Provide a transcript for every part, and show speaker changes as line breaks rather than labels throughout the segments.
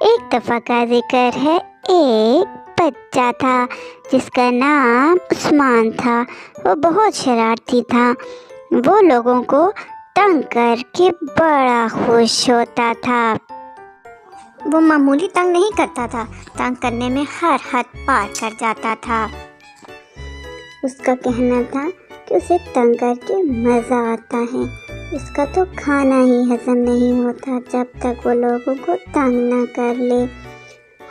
ایک دفعہ کا ذکر ہے، ایک بچہ تھا جس کا نام عثمان تھا۔ وہ بہت شرارتی تھا۔ وہ لوگوں کو تنگ کر کے بڑا خوش ہوتا تھا۔ وہ معمولی تنگ نہیں کرتا تھا، تنگ کرنے میں ہر حد پار کر جاتا تھا۔ اس کا کہنا تھا کہ اسے تنگ کر کے مزہ آتا ہے۔ اس کا تو کھانا ہی ہضم نہیں ہوتا جب تک وہ لوگوں کو تنگ نہ کر لے۔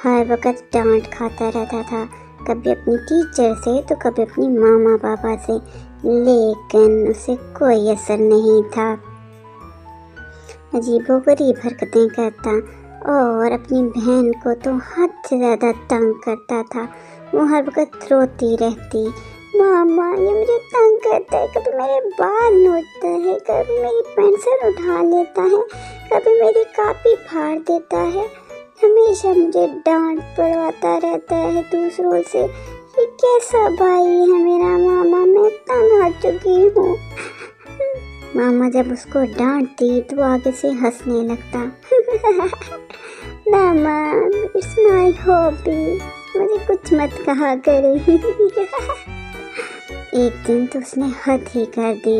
ہر وقت ڈانٹ کھاتا رہتا تھا، کبھی اپنی ٹیچر سے تو کبھی اپنی ماما پاپا سے، لیکن اسے کوئی اثر نہیں تھا۔ عجیب و غریب حرکتیں کرتا اور اپنی بہن کو تو حد سے زیادہ تنگ کرتا تھا۔ وہ ہر وقت روتی رہتی، ماما یہ مجھے تنگ کرتا ہے، کبھی میرے بال نوچتا ہے، کبھی میری پینسل اٹھا لیتا ہے، کبھی میری کاپی پھاڑ دیتا ہے، ہمیشہ مجھے ڈانٹ پڑواتا رہتا ہے دوسروں سے۔ یہ کیسا بھائی ہے میرا ماما، میں تنگ آ چکی ہوں۔ ماما جب اس کو ڈانٹتی تو آگے سے ہنسنے لگتا۔ ماما اٹس مائی ہابی، مجھے کچھ مت کہا کرے۔ ایک دن تو اس نے حد ہی کر دی،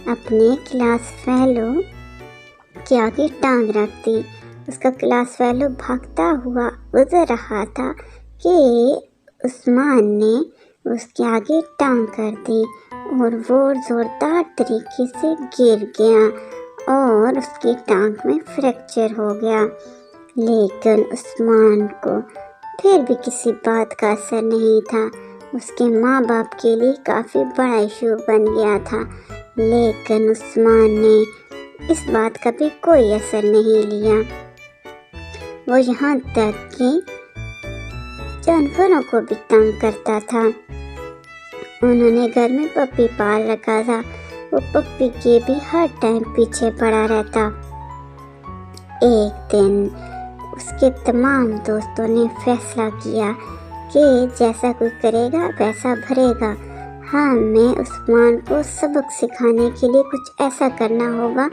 اپنے کلاس فیلو کے آگے ٹانگ رکھ دی۔ اس کا کلاس فیلو بھاگتا ہوا گزر رہا تھا کہ عثمان نے اس کے آگے ٹانگ کر دی اور وہ زوردار طریقے سے گر گیا اور اس کی ٹانگ میں فریکچر ہو گیا۔ لیکن عثمان کو پھر بھی کسی بات کا اثر نہیں تھا۔ اس کے ماں باپ کے لیے کافی بڑا ایشو بن گیا تھا، لیکن عثمان نے اس بات کا بھی کوئی اثر نہیں لیا۔ وہ یہاں تک کہ جانوروں کو بھی تنگ کرتا تھا۔ انہوں نے گھر میں پپی پال رکھا تھا، وہ پپی کے بھی ہر ٹائم پیچھے پڑا رہتا۔ ایک دن اس کے تمام دوستوں نے فیصلہ کیا کہ جیسا کوئی کرے گا ویسا بھرے گا۔ ہمیں عثمان کو سبق سکھانے کے لیے کچھ ایسا کرنا ہوگا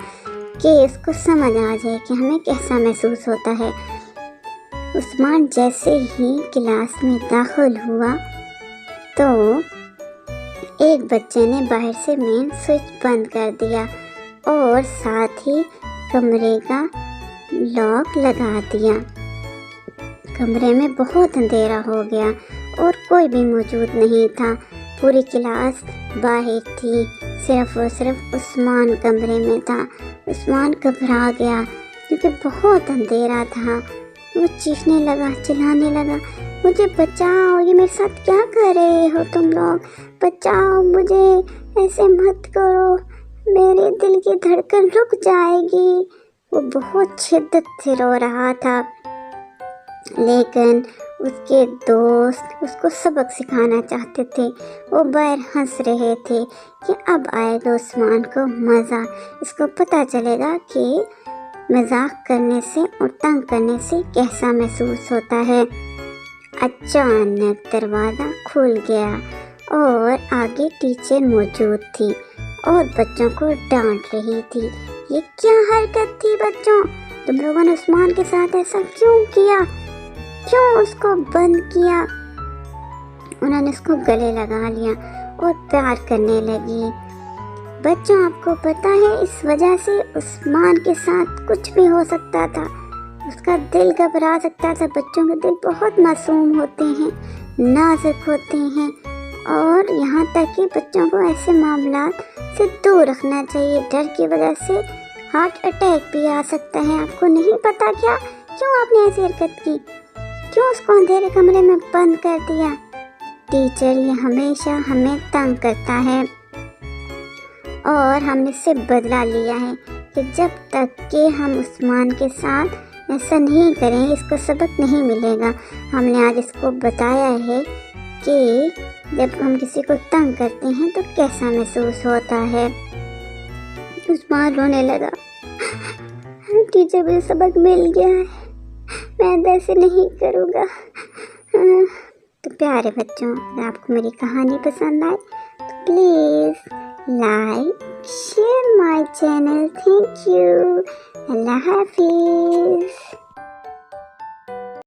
کہ اس کو سمجھ آ جائے کہ ہمیں کیسا محسوس ہوتا ہے۔ عثمان جیسے ہی کلاس میں داخل ہوا تو ایک بچے نے باہر سے مین سوئچ بند کر دیا اور ساتھ ہی کمرے کا لاک لگا دیا۔ کمرے میں بہت اندھیرا ہو گیا اور کوئی بھی موجود نہیں تھا۔ پوری کلاس باہر تھی، صرف اور صرف عثمان کمرے میں تھا۔ عثمان گھبرا گیا کیونکہ بہت اندھیرا تھا۔ وہ چیخنے لگا، چلانے لگا، مجھے بچاؤ، یہ میرے ساتھ کیا کر رہے ہو تم لوگ، بچاؤ مجھے، ایسے مت کرو، میرے دل کی دھڑکن رک جائے گی۔ وہ بہت شدت سے رو رہا تھا، لیکن اس کے دوست اس کو سبق سکھانا چاہتے تھے۔ وہ باہر ہنس رہے تھے کہ اب آئے گا عثمان کو مزہ، اس کو پتہ چلے گا کہ مذاق کرنے سے اور تنگ کرنے سے کیسا محسوس ہوتا ہے۔ اچانک دروازہ کھل گیا اور آگے ٹیچر موجود تھی اور بچوں کو ڈانٹ رہی تھی۔ یہ کیا حرکت تھی بچوں، تم لوگوں نے عثمان کے ساتھ ایسا کیوں کیا، کیوں اس کو بند کیا؟ انہوں نے اس کو گلے لگا لیا اور پیار کرنے لگی۔ بچوں آپ کو پتہ ہے اس وجہ سے عثمان کے ساتھ کچھ بھی ہو سکتا تھا، اس کا دل گھبرا سکتا تھا۔ بچوں کے دل بہت معصوم ہوتے ہیں، نازک ہوتے ہیں، اور یہاں تک کہ بچوں کو ایسے معاملات سے دور رکھنا چاہیے۔ ڈر کی وجہ سے ہارٹ اٹیک بھی آ سکتا ہے۔ آپ کو نہیں پتا کیا، کیوں آپ نے ایسی حرکت کی، کیوں اس کو اندھیرے کمرے میں بند کر دیا؟ ٹیچر یہ ہمیشہ ہمیں تنگ کرتا ہے اور ہم نے اس سے بدلہ لیا ہے کہ جب تک کہ ہم عثمان کے ساتھ ایسا نہیں کریں اس کو سبق نہیں ملے گا۔ ہم نے آج اس کو بتایا ہے کہ جب ہم کسی کو تنگ کرتے ہیں تو کیسا محسوس ہوتا ہے۔ عثمان رونے لگا، ٹیچر مجھے سبق مل گیا ہے، میں ایسے نہیں کروں گا۔ تو پیارے بچوں، اگر آپ کو میری کہانی پسند آئے تو please like share my channel. Thank you, اللہ حافظ۔